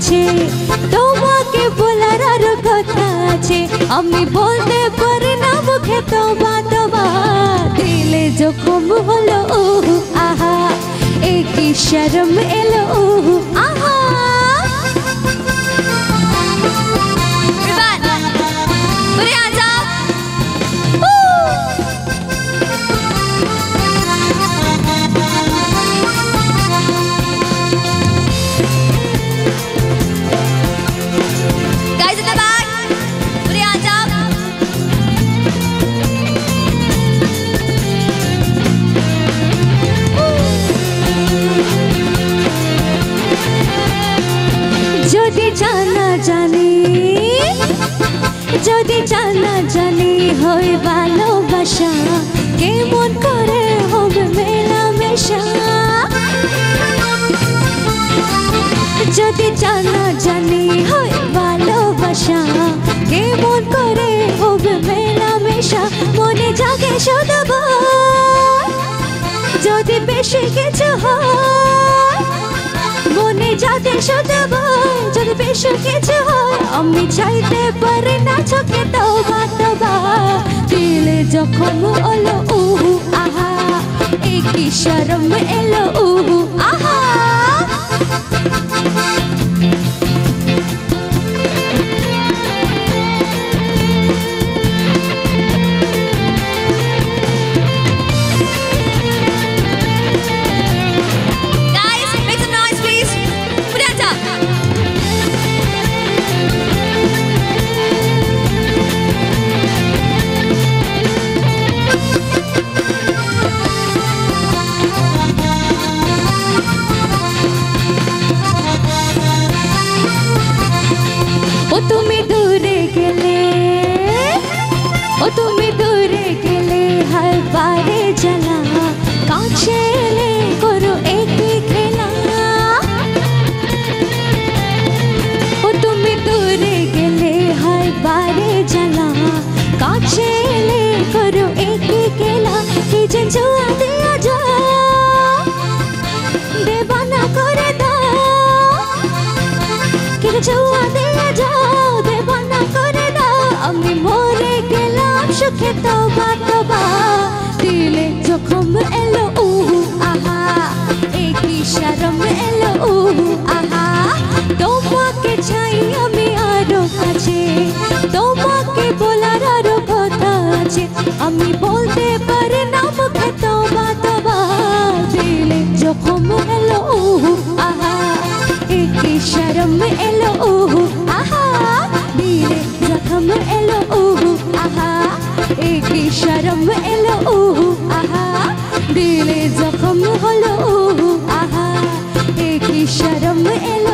আছে, তোমাকে বলার আরো কথা আছে, আমি বলতে পারি না মুখে তবা তবা। দিলে জখম হলো আহা, এ কি শরম এলো আহা। যদি জানা জানি হয় ভালোবাসা, কেমন করে হবে মেলামেশা। যদি জানা জানি হয় ভালোবাসা, কেমন করে হবে মেলামেশা। মনে জাগে শুধু ভয়, যদি বেশি কিছু হয়। মনে জাগে শুধু ভয়, যদি বেশি কিছু হয়। আমি চাইতে পারি না চোখে তবা তবা। দিলে জখম হলো আহা, এ কি শরম এলো আহা। ও তুমি দূরে গেলে, ও তুমি দূরে গেলে হায় বারে জ্বালা। কাছে এলে করো একই খেলা। ও তুমি দূরে গেলে হায় বারে জ্বালা। কাছে এলে করো একই খেলা। কি যে জুয়া দিয়া যাও, দেবানা করে দাও। কি যে জুয়া দিয়া যাও, দেবানা করে দাও। আমি মরে গেলাম সুখে তবা তবা। দিলে জখম এলো আহা, এ কি শরম এলো আহা। তোমাকে চাই আমি আরো কাছে, তোমাকে বলার আরো কথা আছে, আমি বলতে পারি না মুখে তবা তবা। দিলে জখম এলো আহা, এ কি শরম এলো আহা। দিলে জখম এলো আহা, এ কি শরম এলো আহা। দিলে জখম হলো আহা, এ কি শরম এলো